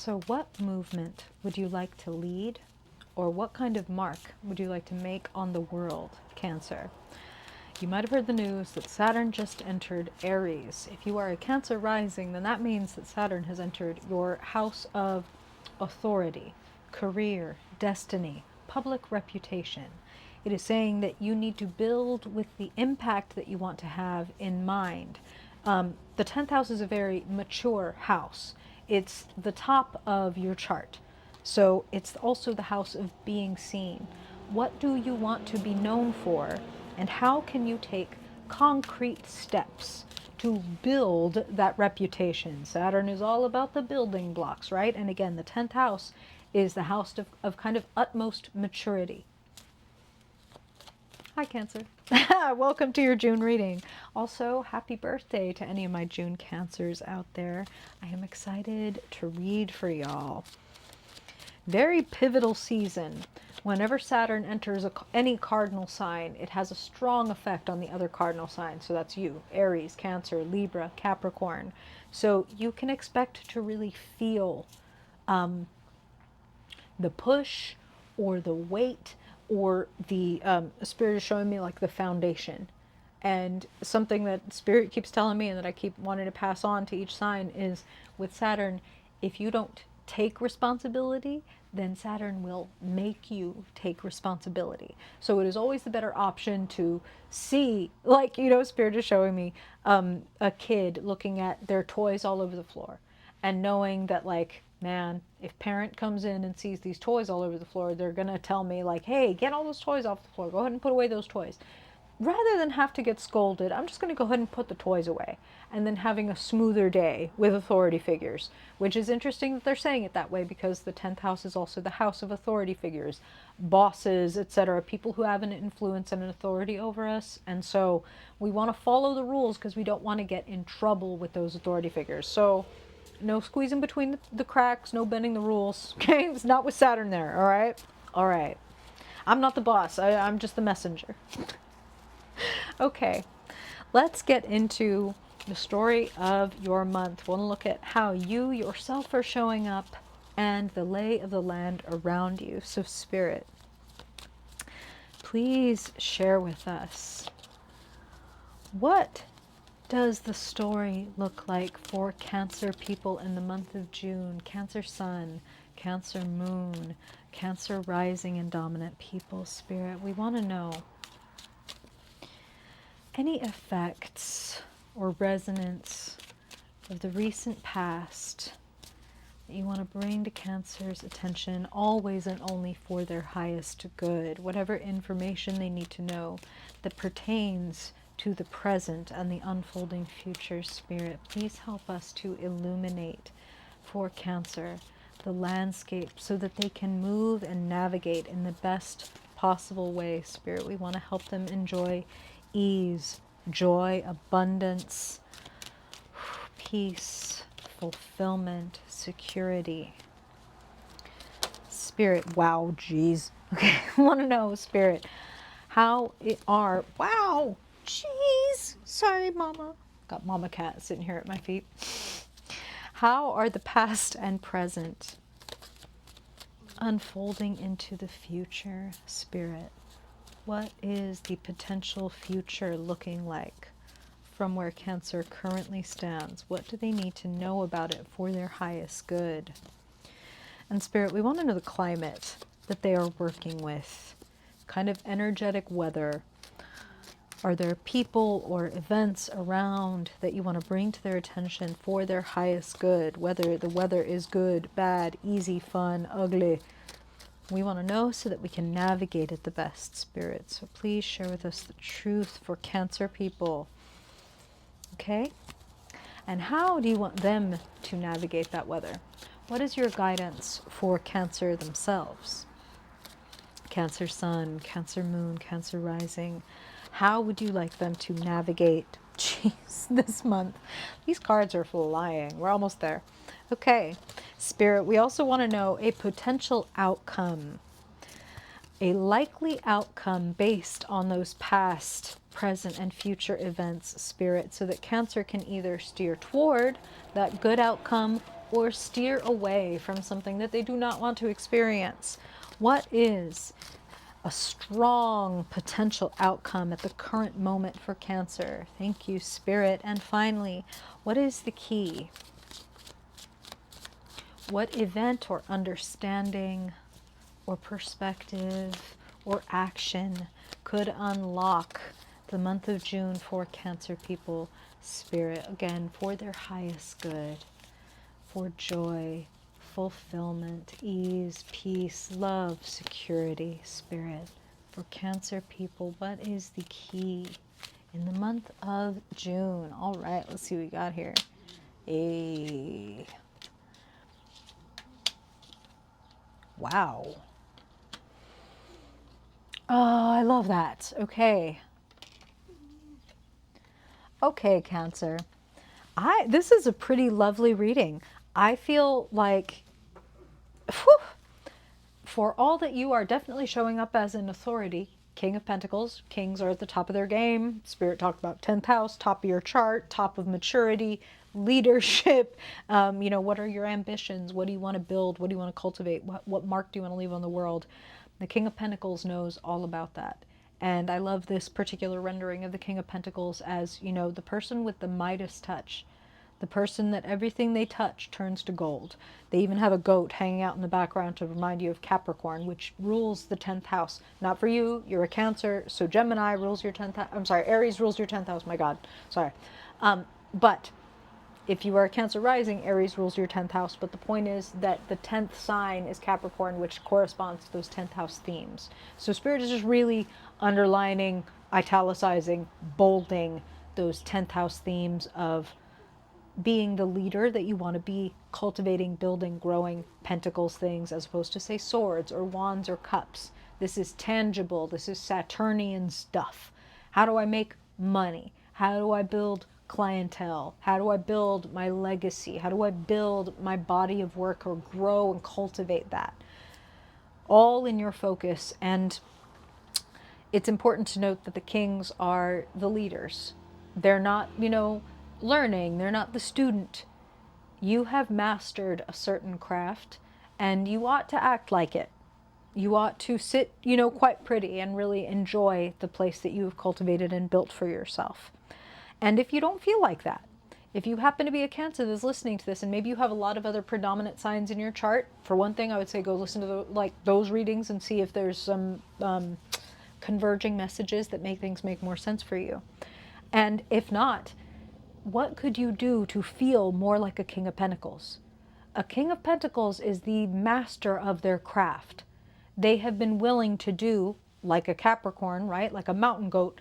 So what movement would you like to lead, or what kind of mark would you like to make on the world, Cancer? You might have heard the news that Saturn just entered Aries. If you are a Cancer rising, then that means that Saturn has entered your house of authority, career, destiny, public reputation. It is saying that you need to build with the impact that you want to have in mind. The 10th house is a very mature house. It's the top of your chart. So it's also the house of being seen. What do you want to be known for? And how can you take concrete steps to build that reputation? Saturn is all about the building blocks, right? And again, the 10th house is the house of kind of utmost maturity. Hi, Cancer. Welcome to your June reading. Also, happy birthday to any of my June Cancers out there. I am excited to read for y'all. Very pivotal season. Whenever Saturn enters any cardinal sign, it has a strong effect on the other cardinal signs. So that's you, Aries, Cancer, Libra, Capricorn. So you can expect to really feel the push or the weight or the Spirit is showing me like the foundation. And something that Spirit keeps telling me and that I keep wanting to pass on to each sign is with Saturn, if you don't take responsibility, then Saturn will make you take responsibility. So it is always the better option to see, like, you know, Spirit is showing me a kid looking at their toys all over the floor and knowing that, like, man, if parent comes in and sees these toys all over the floor, they're going to tell me, like, hey, get all those toys off the floor. Go ahead and put away those toys. Rather than have to get scolded, I'm just going to go ahead and put the toys away. And then having a smoother day with authority figures, which is interesting that they're saying it that way because the 10th house is also the house of authority figures, bosses, etc., people who have an influence and an authority over us. And so we want to follow the rules because we don't want to get in trouble with those authority figures. So no squeezing between the cracks, no bending the rules. Okay, it's not with Saturn there. All right, all right. I'm not the boss. I'm just the messenger. Okay, let's get into the story of your month. We'll look at how you yourself are showing up and the lay of the land around you. So, Spirit, please share with us, what does the story look like for Cancer people in the month of June? Cancer Sun, Cancer Moon, Cancer Rising and Dominant people, Spirit. We want to know any effects or resonance of the recent past that you want to bring to Cancer's attention, always and only for their highest good. Whatever information they need to know that pertains to the present and the unfolding future, Spirit, please help us to illuminate for Cancer the landscape so that they can move and navigate in the best possible way, Spirit. We want to help them enjoy ease, joy, abundance, peace, fulfillment, security. Spirit, wow, geez. Okay, I want to know, Spirit, how it are, wow, geez. Sorry, Mama. Got Mama Cat sitting here at my feet. How are the past and present unfolding into the future, Spirit? What is the potential future looking like from where Cancer currently stands? What do they need to know about it for their highest good? And Spirit, we want to know the climate that they are working with, kind of energetic weather. Are there people or events around that you want to bring to their attention for their highest good? Whether the weather is good, bad, easy, fun, ugly. We want to know so that we can navigate it the best, Spirit. So please share with us the truth for Cancer people. Okay? And how do you want them to navigate that weather? What is your guidance for Cancer themselves? Cancer Sun, Cancer Moon, Cancer Rising. How would you like them to navigate, jeez, this month? These cards are flying. We're almost there. Okay, Spirit, we also want to know a potential outcome, a likely outcome based on those past, present, and future events, Spirit, so that Cancer can either steer toward that good outcome or steer away from something that they do not want to experience? What is a strong potential outcome at the current moment for Cancer? Thank you, Spirit. And finally, what is the key? What event or understanding or perspective or action could unlock the month of June for Cancer people? Spirit, again, for their highest good, for joy, fulfillment, ease, peace, love, security. Spirit, for Cancer people, what is the key in the month of June? All right, let's see what we got here. Wow. Oh, I love that. Okay. Okay, Cancer. This is a pretty lovely reading. I feel like, whew, for all that you are definitely showing up as an authority, King of Pentacles, kings are at the top of their game. Spirit talked about 10th house, top of your chart, top of maturity, leadership. What are your ambitions? What do you want to build? What do you want to cultivate? What mark do you want to leave on the world? The King of Pentacles knows all about that. And I love this particular rendering of the King of Pentacles as, the person with the Midas touch. The person that everything they touch turns to gold. They even have a goat hanging out in the background to remind you of Capricorn, which rules the 10th house. Not for you, you're a Cancer, so Gemini rules your 10th house. I'm sorry, Aries rules your 10th house, my God, sorry. But if you are a Cancer rising, Aries rules your 10th house. But the point is that the 10th sign is Capricorn, which corresponds to those 10th house themes. So Spirit is just really underlining, italicizing, bolding those 10th house themes of being the leader that you want to be, cultivating, building, growing Pentacles things, as opposed to, say, swords or wands or cups. This is tangible. This is Saturnian stuff. How do I make money? How do I build clientele? How do I build my legacy? How do I build my body of work or grow and cultivate that? All in your focus. And it's important to note that the kings are the leaders. They're not, learning. They're not the student. You have mastered a certain craft and you ought to act like it. You ought to sit, quite pretty and really enjoy the place that you have cultivated and built for yourself. And if you don't feel like that, if you happen to be a Cancer that's listening to this and maybe you have a lot of other predominant signs in your chart, for one thing, I would say go listen to those readings and see if there's some converging messages that make things make more sense for you. And if not, what could you do to feel more like a King of Pentacles? A King of Pentacles is the master of their craft. They have been willing to do, like a Capricorn, right? Like a mountain goat,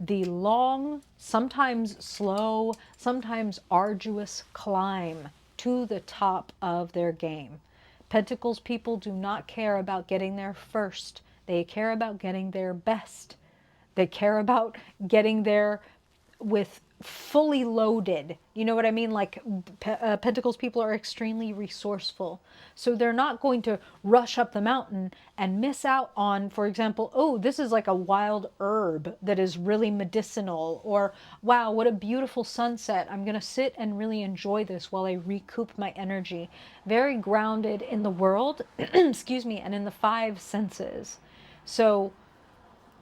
the long, sometimes slow, sometimes arduous climb to the top of their game. Pentacles people do not care about getting there first. They care about getting there best. They care about getting there with fully loaded. You know what I mean? Like Pentacles people are extremely resourceful. So they're not going to rush up the mountain and miss out on, for example, oh, this is like a wild herb that is really medicinal, or wow, what a beautiful sunset. I'm going to sit and really enjoy this while I recoup my energy. Very grounded in the world, excuse me, and in the five senses. So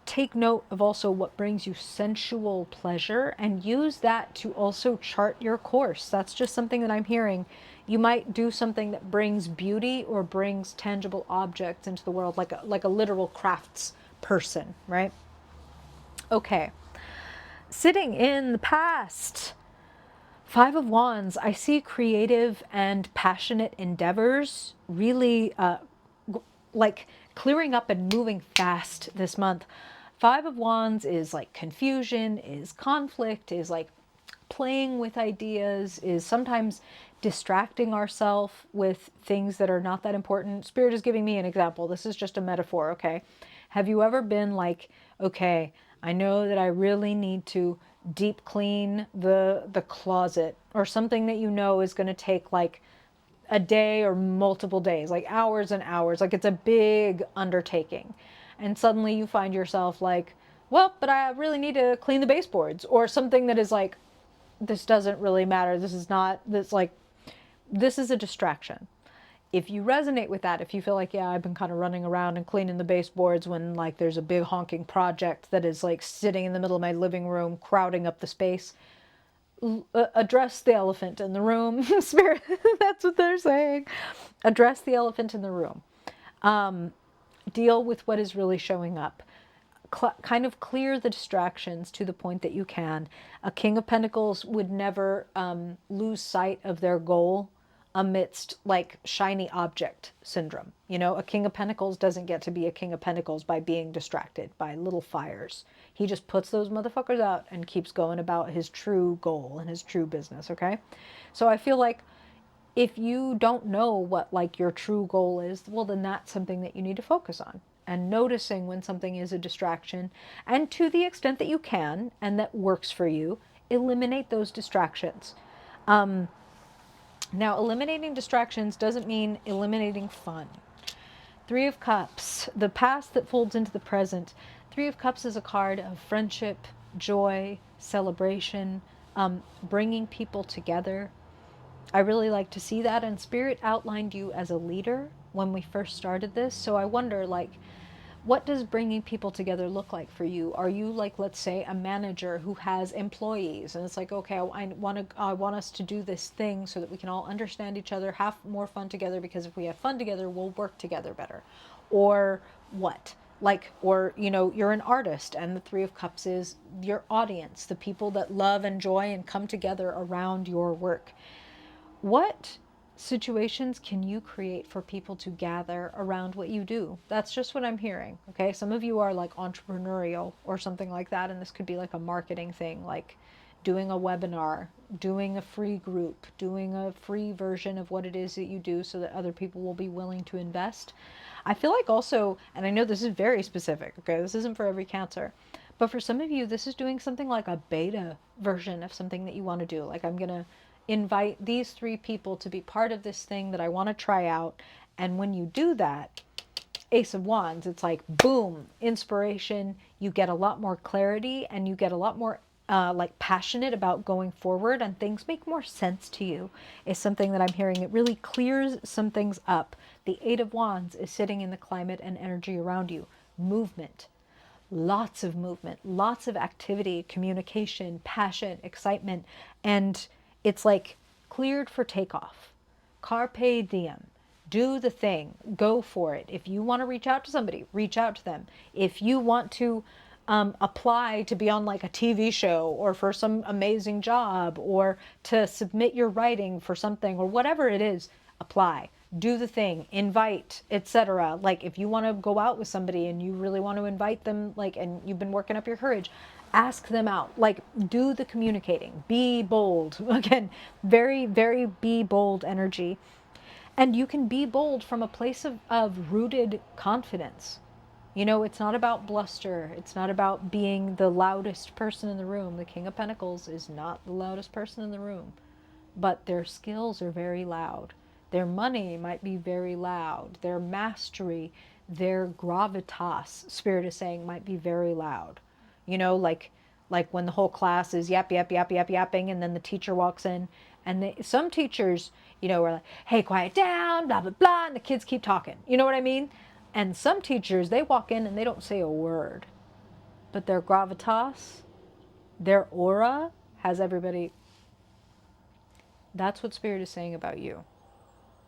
take note of also what brings you sensual pleasure and use that to also chart your course. That's just something that I'm hearing. You might do something that brings beauty or brings tangible objects into the world, like a literal crafts person, right? Okay. Sitting in the past, Five of Wands, I see creative and passionate endeavors really like clearing up and moving fast this month. Five of Wands is like confusion, is conflict, is like playing with ideas, is sometimes distracting ourselves with things that are not that important. Spirit is giving me an example. This is just a metaphor, okay? Have you ever been like, okay, I know that I really need to deep clean the closet, or something that you know is going to take like a day or multiple days, like hours and hours, like it's a big undertaking. And suddenly you find yourself like, well, but I really need to clean the baseboards, or something that is like, this doesn't really matter. This is not, this like, this is a distraction. If you resonate with that, if you feel like, yeah, I've been kind of running around and cleaning the baseboards when like there's a big honking project that is like sitting in the middle of my living room, crowding up the space, address the elephant in the room. Spirit, that's what they're saying. Address the elephant in the room. Deal with what is really showing up. Kind of clear the distractions to the point that you can. A King of Pentacles would never lose sight of their goal amidst like shiny object syndrome. You know, a King of Pentacles doesn't get to be a King of Pentacles by being distracted by little fires. He just puts those motherfuckers out and keeps going about his true goal and his true business, okay? So I feel like if you don't know what like your true goal is, well, then that's something that you need to focus on and noticing when something is a distraction, and to the extent that you can and that works for you, eliminate those distractions. Now, eliminating distractions doesn't mean eliminating fun. Three of Cups, the past that folds into the present. Three of Cups is a card of friendship, joy, celebration, bringing people together. I really like to see that, and Spirit outlined you as a leader when we first started this. So I wonder, like, what does bringing people together look like for you? Are you like, let's say, a manager who has employees, and it's like, okay, I want us to do this thing so that we can all understand each other, have more fun together, because if we have fun together, we'll work together better. Or what? Like, or, you know, you're an artist, and the Three of Cups is your audience, the people that love, enjoy, and come together around your work. What situations can you create for people to gather around what you do? That's just what I'm hearing. Okay. Some of you are like entrepreneurial or something like that. And this could be like a marketing thing, like doing a webinar, doing a free group, doing a free version of what it is that you do so that other people will be willing to invest. I feel like also, and I know this is very specific, okay, this isn't for every Cancer, but for some of you, this is doing something like a beta version of something that you want to do. Like, I'm going to invite these three people to be part of this thing that I want to try out. And when you do that, Ace of Wands, it's like, boom, inspiration. You get a lot more clarity and you get a lot more like passionate about going forward, and things make more sense to you is something that I'm hearing. It really clears some things up. The Eight of Wands is sitting in the climate and energy around you. Movement, lots of movement, lots of activity, communication, passion, excitement, and it's like cleared for takeoff. Carpe diem. Do the thing. Go for it. If you want to reach out to somebody, reach out to them. If you want to apply to be on like a TV show or for some amazing job or to submit your writing for something or whatever it is, apply. Do the thing, invite, etc. Like, if you want to go out with somebody and you really want to invite them, like, and you've been working up your courage, ask them out. Like, do the communicating. Be bold. Again, very, very be bold energy. And you can be bold from a place of rooted confidence. You know, it's not about bluster. It's not about being the loudest person in the room. The King of Pentacles is not the loudest person in the room, but their skills are very loud. Their money might be very loud. Their mastery, their gravitas, Spirit is saying, might be very loud. You know, like when the whole class is yapping, and then the teacher walks in, and some teachers, you know, are like, hey, quiet down, blah, blah, blah, and the kids keep talking. You know what I mean? And some teachers, they walk in and they don't say a word, but their gravitas, their aura has everybody. That's what Spirit is saying about you.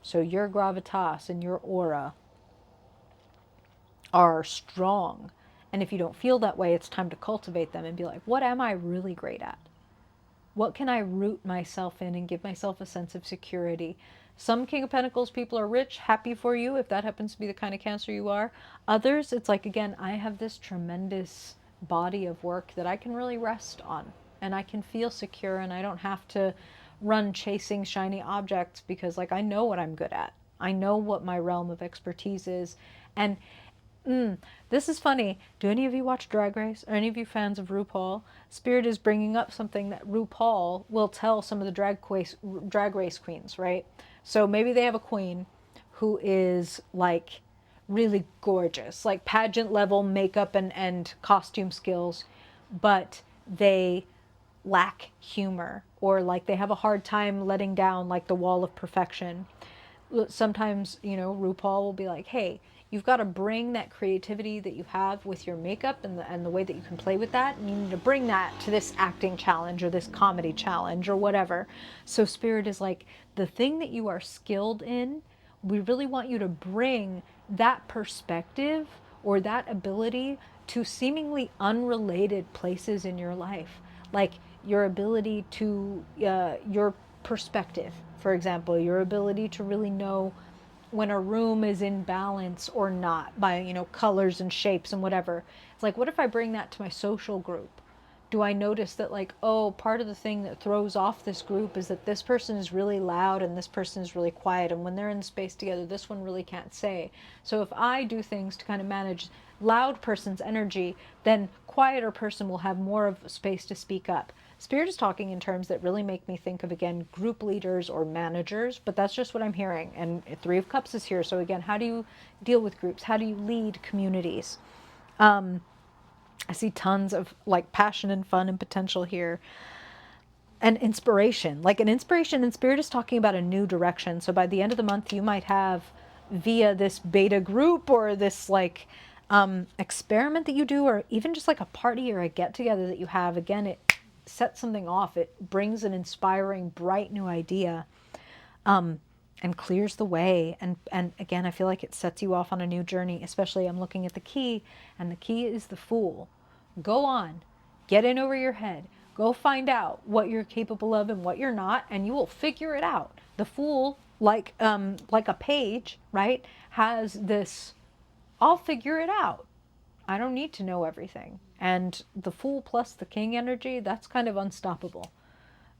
So your gravitas and your aura are strong. And if you don't feel that way, it's time to cultivate them and be like, what am I really great at? What can I root myself in and give myself a sense of security? Some King of Pentacles people are rich, happy for you, if that happens to be the kind of Cancer you are. Others, it's like, again, I have this tremendous body of work that I can really rest on. And I can feel secure, and I don't have to run chasing shiny objects, because like, I know what I'm good at. I know what my realm of expertise is. And this is funny. Do any of you watch Drag Race? Are any of you fans of RuPaul? Spirit is bringing up something that RuPaul will tell some of the drag race queens, right? So maybe they have a queen who is like really gorgeous, like pageant level makeup and costume skills, but they lack humor, or like they have a hard time letting down like the wall of perfection. Sometimes, you know, RuPaul will be like, hey, you've got to bring that creativity that you have with your makeup and the way that you can play with that. And you need to bring that to this acting challenge or this comedy challenge or whatever. So Spirit is like, the thing that you are skilled in, we really want you to bring that perspective or that ability to seemingly unrelated places in your life. Like your ability to, your perspective, for example, your ability to really know when a room is in balance or not by, you know, colors and shapes and whatever. It's like, what if I bring that to my social group? Do I notice that, like, oh, part of the thing that throws off this group is that this person is really loud and this person is really quiet, and when they're in space together, this one really can't say. So if I do things to kind of manage loud person's energy, then quieter person will have more of space to speak up. Spirit is talking in terms that really make me think of, again, group leaders or managers, but that's just what I'm hearing. And Three of Cups is here. So again, how do you deal with groups? How do you lead communities? I see tons of like passion and fun and potential here. And inspiration, like an inspiration, and Spirit is talking about a new direction. So by the end of the month, you might have, via this beta group or this like experiment that you do, or even just like a party or a get together that you have, again, it sets something off. It brings an inspiring, bright new idea, and clears the way. And again, I feel like it sets you off on a new journey. Especially, I'm looking at the key, and the key is the Fool. Go on, get in over your head. Go find out what you're capable of and what you're not, and you will figure it out. The Fool, like a page, right, has this, I'll figure it out. I don't need to know everything. And the Fool plus the King energy, that's kind of unstoppable.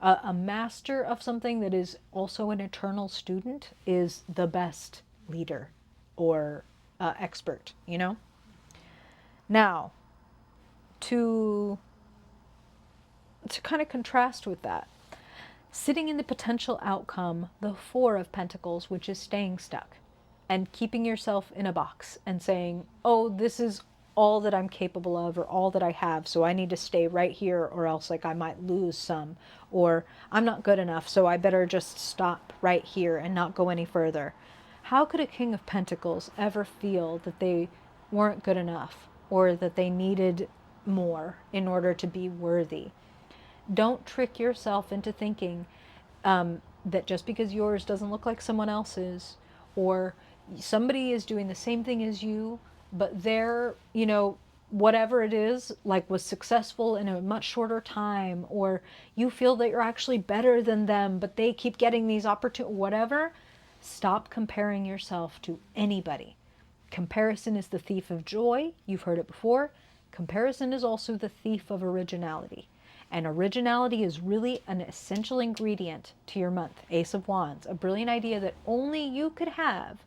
A master of something that is also an eternal student is the best leader or expert, you know? Now, to kind of contrast with that, sitting in the potential outcome, the Four of Pentacles, which is staying stuck and keeping yourself in a box and saying, oh, this is all that I'm capable of or all that I have, so I need to stay right here or else like I might lose some, or I'm not good enough, so I better just stop right here and not go any further. How could a King of Pentacles ever feel that they weren't good enough or that they needed more in order to be worthy? Don't trick yourself into thinking that just because yours doesn't look like someone else's, or somebody is doing the same thing as you, but they're, you know, whatever it is, like was successful in a much shorter time, or you feel that you're actually better than them, but they keep getting these opportunities, whatever. Stop comparing yourself to anybody. Comparison is the thief of joy. You've heard it before. Comparison is also the thief of originality. And originality is really an essential ingredient to your month. Ace of Wands, a brilliant idea that only you could have,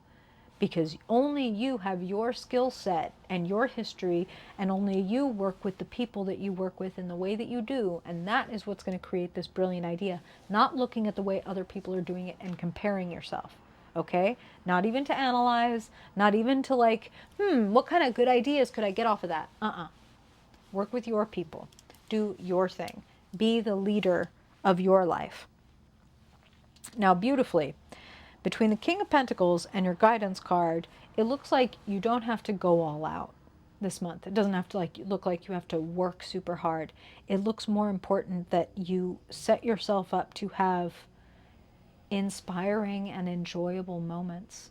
because only you have your skill set and your history, and only you work with the people that you work with in the way that you do. And that is what's going to create this brilliant idea. Not looking at the way other people are doing it and comparing yourself. Okay? Not even to analyze, not even to like, what kind of good ideas could I get off of that? Work with your people. Do your thing. Be the leader of your life. Now, beautifully, between the King of Pentacles and your guidance card, it looks like you don't have to go all out this month. It doesn't have to look like you have to work super hard. It looks more important that you set yourself up to have inspiring and enjoyable moments.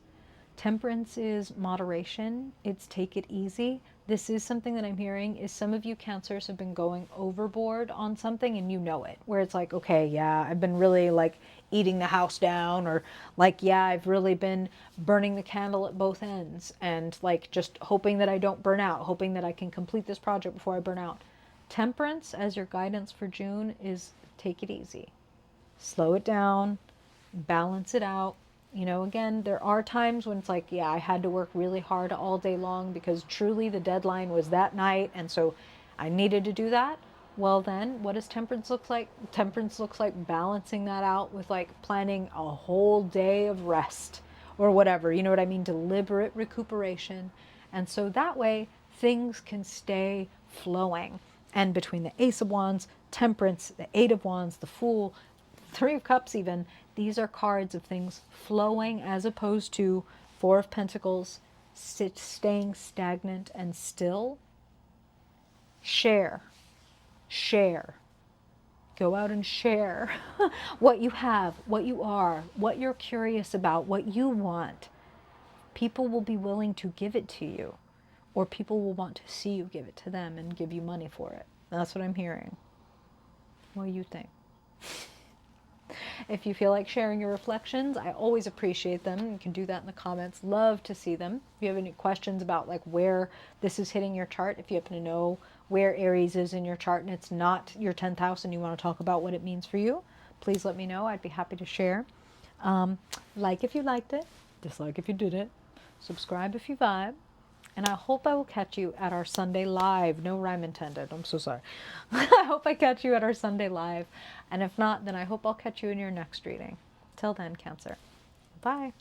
Temperance is moderation. It's take it easy. This is something that I'm hearing is some of you Cancers have been going overboard on something and you know it. Where it's like, okay, yeah, I've been really like eating the house down, or like, yeah, I've really been burning the candle at both ends and like just hoping that I don't burn out, hoping that I can complete this project before I burn out. Temperance as your guidance for June is take it easy. Slow it down, balance it out. You know, again, there are times when it's like, yeah, I had to work really hard all day long because truly the deadline was that night, and so I needed to do that. Well then, what does temperance look like? Temperance looks like balancing that out with like planning a whole day of rest or whatever. You know what I mean? Deliberate recuperation. And so that way things can stay flowing. And between the Ace of Wands, Temperance, the Eight of Wands, the Fool, Three of Cups even, these are cards of things flowing as opposed to Four of Pentacles, staying stagnant and still. Share. Share. Go out and share what you have, what you are, what you're curious about, what you want. People will be willing to give it to you, or people will want to see you give it to them and give you money for it. That's what I'm hearing. What do you think? If you feel like sharing your reflections, I always appreciate them. You can do that in the comments. Love to see them. If you have any questions about like where this is hitting your chart, if you happen to know where Aries is in your chart and it's not your 10th house and you want to talk about what it means for you, please let me know. I'd be happy to share. Like if you liked it, dislike if you didn't, subscribe if you vibe. And I hope I will catch you at our Sunday live. No rhyme intended. I'm so sorry. I hope I catch you at our Sunday live. And if not, then I hope I'll catch you in your next reading. Till then, Cancer. Bye.